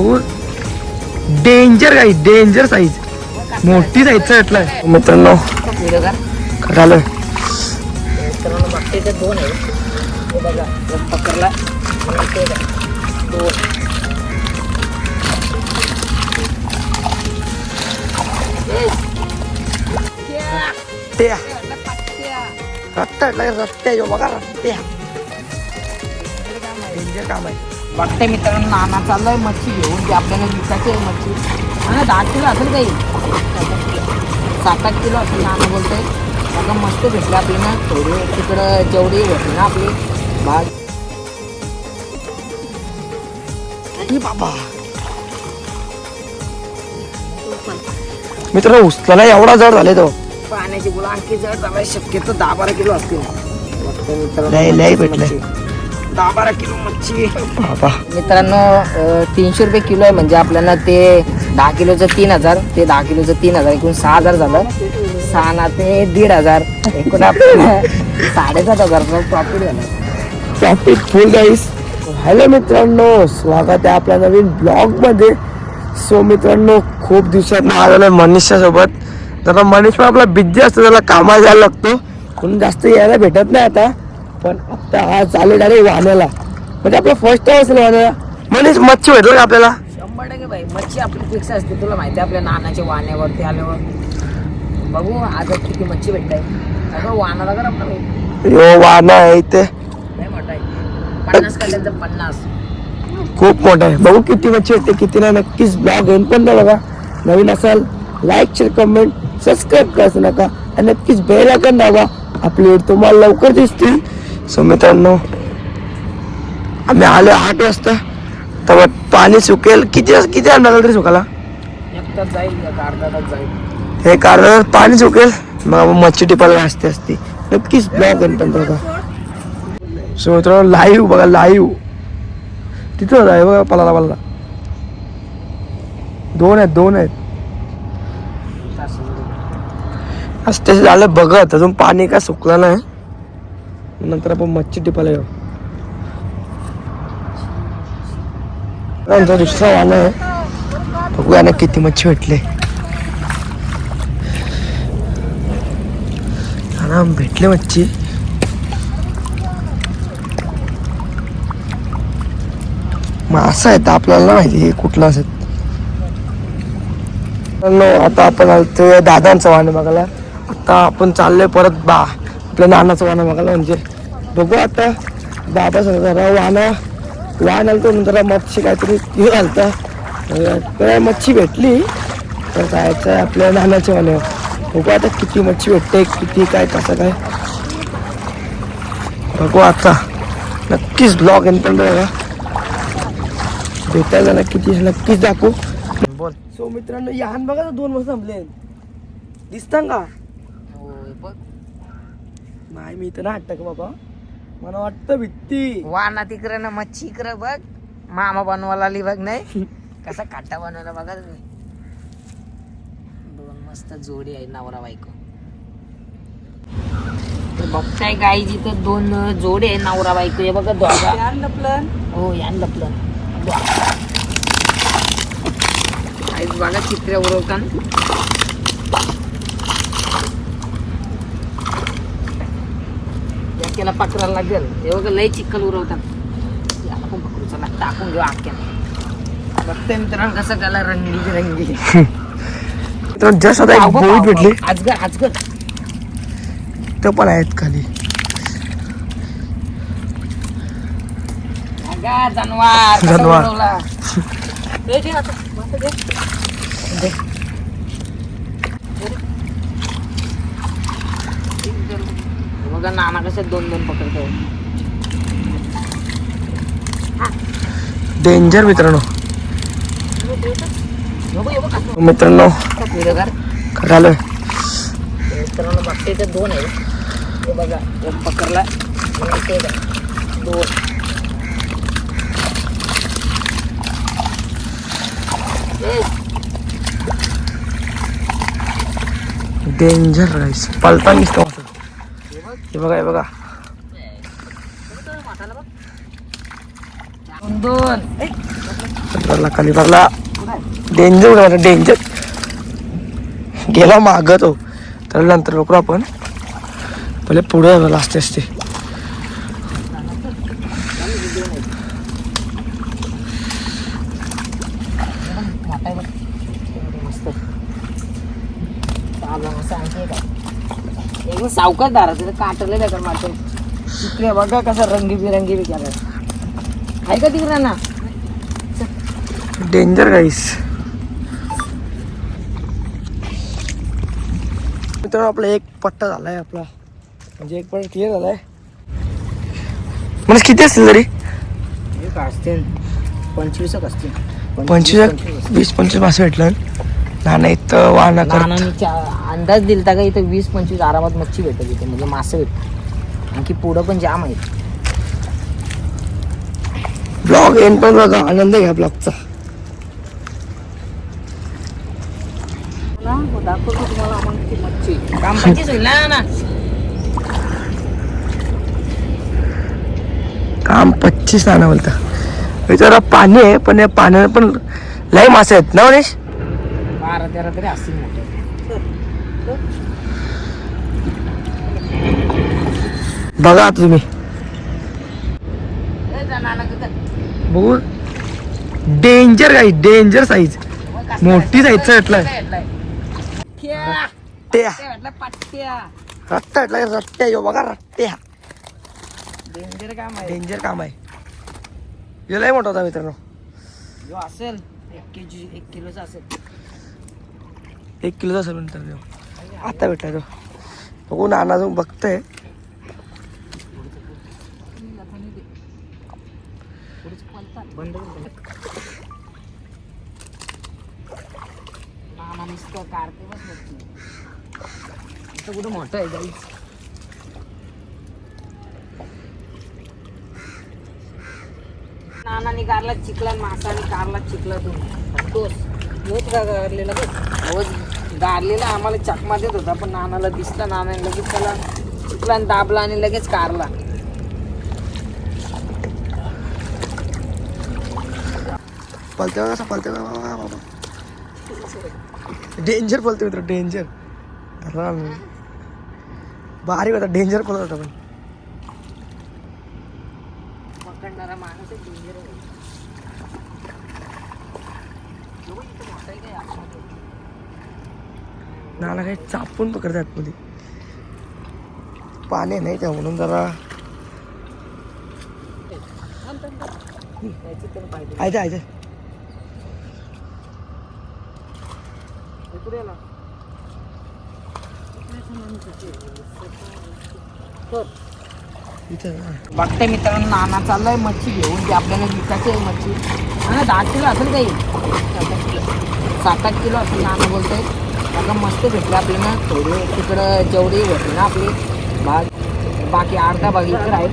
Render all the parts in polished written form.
बघू डेंजर गाई, danger size, मोठी साईजचा भेटलाय मित्रांनो. झालं बघते ते दोन आहे बघा, पकडला दोन. रस्त्या बघा रस्त्या डेंजर काम आहे. बघते मित्रांनो नाना चाललोय मच्छी घेऊन, ते आपल्याला विकायची आहे मच्छी. आणि 10 किलो असेल काही, 7-8 किलो असेल नाना बोलतोय. आता मस्त भेटली आपली ना, थोडी तिकडं जेवढी भेटली ना आपली भाग. बाबा मित्रांनो उचलायला एवढा जड झाले तो. पाण्याची गुला आणखी जड झालाय, शक्यतो 10-12 किलो असतील. लय भेटले 10-12 किलो मच्छी बाबा. मित्रांनो 300 रुपये किलो आहे, म्हणजे आपल्याला ते 10 किलोचं 3000, ते 10 किलोचं 3000, एकूण 6000 झालं. 6 ना ते 1500, एकूण आपल्याला 7500 प्रॉफिट झालं. प्रॉफिट फुल गाईस. हॅलो मित्रांनो, स्वागत आहे आपल्या नवीन ब्लॉग मध्ये. सो मित्रांनो खूप दिवसात आलेलो आहे मनीषच्या सोबत. जरा मनीष पण आपला बिझी असतो, त्याला कामाला जायला लागतो म्हणून जास्त यायला भेटत नाही आता. पण आता आज आले डायरेक्ट वाण्याला, म्हणजे आपला फर्स्ट टाइम असेल वाण्याला. मनीष मच्छी भेटलं का आपल्याला? 100% भाई, मच्छी आपली फिक्स असते. तुला माहिती आहे आपल्या नानाच्या वाण्यावरती आल्यावर बघू आज किती मच्छी भेटताय. अगं वाना बघा आपला यो वाना आहे इथे, लय मोठा आहे. 50 काढल्याचं 50 खूप मोठा आहे. बघू किती मच्छी येते किती नाही. नक्कीच ब्लॉग घेऊन पण द्या बघा. नवीन असाल लाईक शेअर कमेंट सबस्क्राईब करायचं नका, आणि नक्कीच बेल आयकॉन दाबा, आपली व्हिडिओ तुम्हाला लवकर दिसतील. सो मित्रांनो आम्ही आलो 8 वाजता, तेव्हा पाणी सुकेल. किती अंदाज तरी सुकाला? एक तास जाईल, एक अर्धा तास जाईल. हे कारण पाणी सुकेल मग मच्छी टिपायला असते. नक्कीच ब्लॉग घेऊन बघा. सो मित्रांनो लाईव्ह बघा, लाईव्ह तिथं आहे बघा, पलाला 2 आहेत. असते झालं बघत, अजून पाणी काय सुकलं नाही. नंतर आपण मच्छी टिपायला येऊ. आमचा दुसरा वाहन आहे, बघूया ना किती मच्छी भेटले. आराम भेटले मच्छी. मासा आहे तर आपल्याला माहिती हे कुठला असेल. आता आपण आलतोय दादांचं वाहन बघायला. आता आपण चाललोय परत आपल्या नानाचं वाहन बघायला. म्हणजे बघू आता बाबा जरा वाहन आलतो, नंतर मच्छी काहीतरी हे घालता मच्छी भेटली तर जायचं आहे आपल्या नानाच्या वाहनावर. बघू आता किती मच्छी भेटते, किती काय कसं काय बघू आता. नक्कीच ब्लॉग पण बघा, भेटायला नक्कीच दाखवू. बोल. सो मित्रांनो यान बघा ना 2 वाजता संपले, दिसतं का? नाही मी इथं ना हट्ट का बाबा, मला वाटतं भीती. वाना तिकडे ना मच्छी इकडे बघ, मामा बनवायला आली बघ. नाही कसा काटा बनवला बघा तुम्ही. 2 मस्त जोडी आहे नवरा बायको. बघताय गाई जिथं 2 जोडी आहे नवरा बायको. हे बघा दोघा यान लपलं. हो यान लपलं. बघा चित्र उरवताना याला पकडायला लागेल. हे बघा लय चिखल उरवतात. याला पण पकडू, चला टाकून घेऊ आख्याने. बघते मित्रांनो कसं त्याला रंगी जस्ट आता एक बोट भेटली. आजगर तो पण आहेत खाली. जनावर बघा नाना कसे 2-2 पकडतो. डेंजर मित्रांनो. मित्रांनो झालं मित्रांनो बघते ते 2 आहे. हे बघा एक पकडला, 2 डेंजर राईस पलता दिसतो. हे बघा हे बघा 2 कलिबरला डेंजर डेंजर गेला मागं तो. तर नंतर लवकर आपण पहिले पुढे आलो असते असते. एकदम सावकाश दाराचं काटले बेकार मारतो. तिकडे बघा कसं रंगीबिरंगी बी केलं आहे का तिकडे ना. डेंजर गाईस. मित्रांनो आपला एक पट्टा झालाय आपला, म्हणजे एक पट्टा क्लिअर झालाय. म्हणजे किती असतील तरी एक असतील 25 असतील. 20-25 मासे भेटलं ना. इथं वाहना करत अंदाज दिलता का इथं 20-25 आरामात मच्छी भेटत इथे, म्हणजे मासे भेटत. आणखी पुढं पण जाम आहेत. ब्लॉग एंड पण बघा, आनंद घ्या ब्लॉगचा. दाखवतो तुम्हाला आम्हाला मच्छी कामाचीच होईल ना. काम 25 नाणं बोलता. जरा पाणी आहे पण या पाण्याला पण लय मासे आहेत ना मनीष. 12-13 तरी असतील मोठे. बघा आता तुम्ही बघू. डेंजर गाई, डेंजर साईज, मोठी साईजचा भेटलाय. रट्टा भेटला, रट्ट्या. यो बघा रट्ट्या. डेंजर काम आहे. डेंजर काम आहे. यो लय मोठा होता मित्रांनो. जो असेल 1 किलोचा असेल. 1 किलोचा असेल मित्रांनो. आता भेटला तो. बघू नाना अजून बघतोय. कुठं मोठं आहे गाईच. नानानी कारला चिखला, मासाने कारला चिखला. तोच गारलेला गारलेला आम्हाला चकमा देत होता, पण नानाला दिसला. नानाने लगेच त्याला चिखला दाबला आणि लगेच कारला. पलते बघा, पलते बघा. डेंजर पलते मित्र, डेंजर. बारीक होता, डेंजर पलत होता. पण पकडणारा माणूस डेंजर आहे. नाना काही चापून पकडतात मध्ये. पाणी नाही त्या म्हणून जरा आहे. बघते मित्रांनो, नाना चाललाय मच्छी घेऊन. ते आपल्याला विकायची आहे मच्छी. ना 10 किलो असेल काही, 7-8 किलो असेल. नाना बोलतोय आता मस्त भेटले आपल्याला. थोडी तिकडं जेवढी भेटली ना आपली बाकी अर्धा भाग इकडं आहे.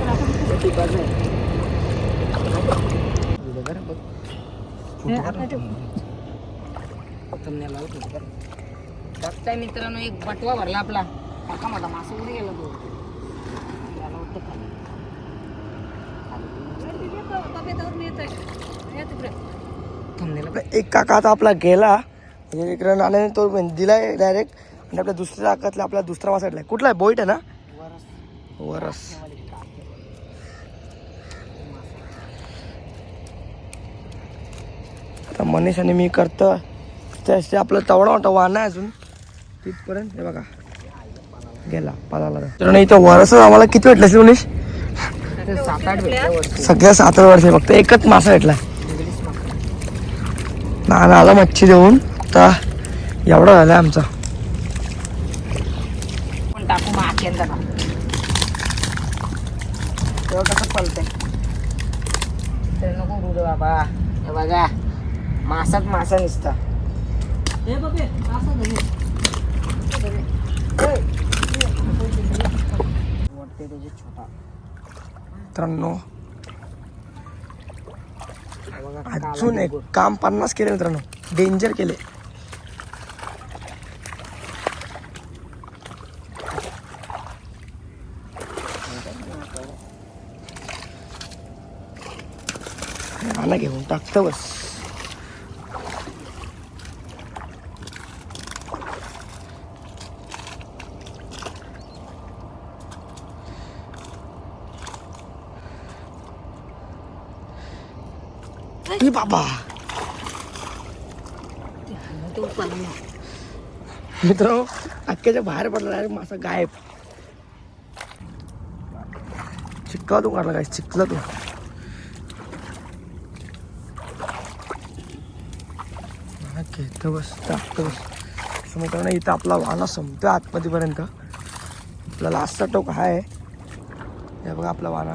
बघताय मित्रांनो, एक बटवा भरला आपला. काका माझा मासा उडी गेला तो. एक काका आता आपला गेला. इकडे नाण्याने तो दिलाय डायरेक्ट. आणि आपल्या दुसऱ्या काकातला आपला दुसरा मासा भेटलाय. कुठला आहे? बोईट आहे ना. वरस. आता मनीष आणि मी करतो त्याचे आपलं तवडा मोठा वाहन आहे अजून तिथपर्यंत. हे बघा गेला पाला. तर इथं वरस आम्हाला किती भेटलं असेल मनीष? 7-8 सगळ्या 7 वर्ष फक्त एकच मासा भेटला. नाना आला मच्छी देऊन. आता एवढा झालाय आमचा. पण टाकू मग आख्यांदा ना तेव्हा कसं पलतंय. तर नको रुड बाबा. हे बघा मासात मासा निसता. छोटा मित्रांनो अजून एक काम 50 केले मित्रांनो. डेंजर केले. घेऊन टाकतो बस. ई बाबा मित्र अख्ख्याच्या बाहेर पडला डायरेक्ट मासा गायब. चिखला तू काढला काय चिखला तू. घेतो बस टाकतो बस. असं मित्रांनो इथं आपला वाना संपतो आतमध्ये पर्यंत. आपला लास्टचा टोक हा आहे. हे बघा आपला वाना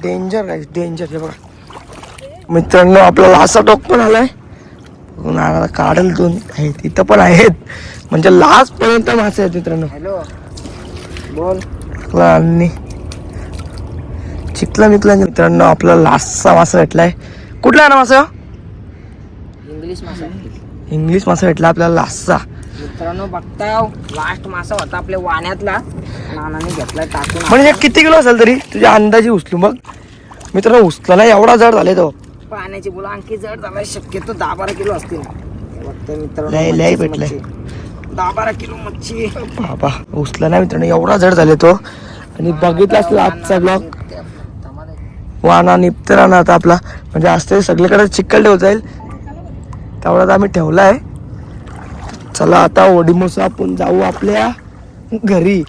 डेंजर आहे डेंजर. हे बघा मित्रांनो आपला लास्टचा टोक पण आलाय. नानाला काढल दोन आहेत इथं पण आहेत. म्हणजे लास्ट पर्यंत मासे आहेत मित्रांनो. हॅलो बोल. आणि चिखला मित्रांनो मित्रांनो आपला लास्टचा मासा भेटलाय. कुठला आहे ना मासा. इंग्लिश मासा. इंग्लिश मासा भेटला आपल्याला लास्टचा. मित्रांनो बघता लास्ट मासा होता आपल्या वाण्यातला. नानाने घेतलाय टाकून. म्हणजे किती किलो असेल तरी तुझ्या अंदाजे उचलू मग. मित्रांनो उचला ना एवढा जड झाले तो. पाण्याची बोला आणखी जड झालाय. शक्यतो 10-12 किलो असतील. बघता मित्रांनो लय भेटलंय. 10-12 किलो मच्छी. बाबा उचला ना मित्रांनो एवढा जड झाले तो. आणि बघितला असला आजचा ब्लॉग वाना निपतरा ना आता आपला. म्हणजे असते सगळीकडे चिखल ठेव जाईल तेवढाच आम्ही ठेवलाय. चला आता ओडिमोस आपण जाऊ आपल्या घरी.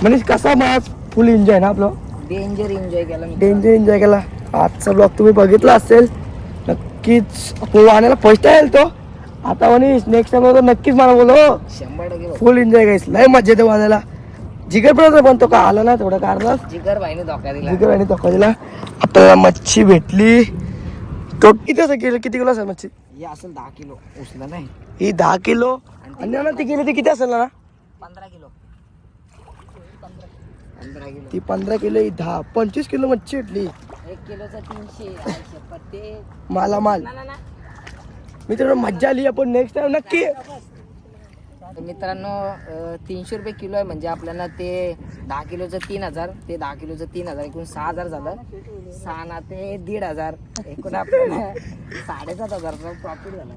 म्हणजे कसा मग फुल एन्जॉय ना आपलं. डेंजर एन्जॉय केला मी. डेंजर एन्जॉय केला. आजचा ब्लॉग तुम्ही बघितला असेल नक्कीच. आपण वाण्याला फर्स्ट येईल तो. आता मनीष नेक्स्ट टाइम नक्कीच मला बोलो. 100% फुल एन्जॉय गाईस. लय मजा येते वाण्याला. जिगर पण बनतो का आला ना थोडं कारला. जिगर भाईने धोका दिला. जिगर आणि धोका दिला. आपल्याला मच्छी भेटली. तो किती किलो असेल मच्छी. हे असेल 10 किलो. उचला नाही. ही 10 किलो. आणि ना ती गेली ती किती असेल ना. 15 किलो. 15 किलो. ती 15 किलो ही 10-25 किलो मच्छी भेटली. 1 किलोचा 300. पत्ते मालामाल. मित्रांनो मज्जा आली. आपण नेक्स्ट टाइम नक्की. तर मित्रांनो 300 रुपये किलो आहे. म्हणजे आपल्याला ते 10 किलोचं 3000. ते 10 किलोचं 3000 एकूण 6000 झालं. 6 ना ते 1500 एकूण आपल्याला 7500 प्रॉफिट झालं.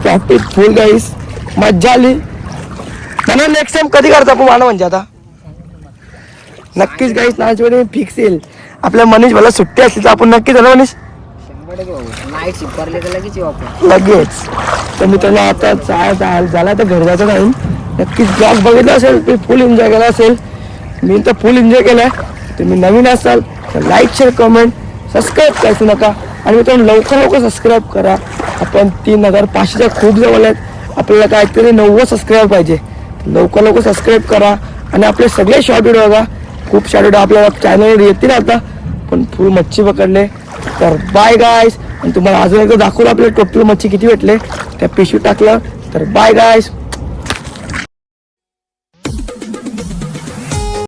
प्रॉफिट फुल गाईस. मज्जा आली. म्हणून नेक्स्ट टाइम कधी करता आपण वाना म्हणजे आता नक्कीच गाईस. नाच वेळी फिक्स येईल. आपल्या मनीष मला सुट्टी असली तर आपण नक्की झालं मनीष. 100% नाईट शिफ्ट करले तर लगेच येऊ आपण. लगेच. तर मित्रांनो आता झाला तर घर जायचं टाईम. नक्कीच ब्लॉग बघितला असेल ते फुल एन्जॉय केला असेल. मी तर फुल एन्जॉय केलाय. तुम्ही नवीन असाल तर लाईक शेअर कमेंट सबस्क्राईब करायचं नका. आणि मित्रांनो लवकर सबस्क्राईब करा. आपण 3500च्या खूप जवळ आहेत. आपल्याला काहीतरी 90 सबस्क्राईब पाहिजे. लवकर सबस्क्राईब करा. आणि आपले सगळे शॉर्ट व्हिडिओ बघा. खूप शॉर्ट व्हिडिओ आपल्या चॅनलवर येतील आता. पण फुल मच्छी पकडले. तर बाय गाईस. आणि तुम्हाला अजून एकदा दाखवलं आपल्या टोटल मच्छी किती भेटले. त्या पिशवी टाकलं. तर बाय गाईस.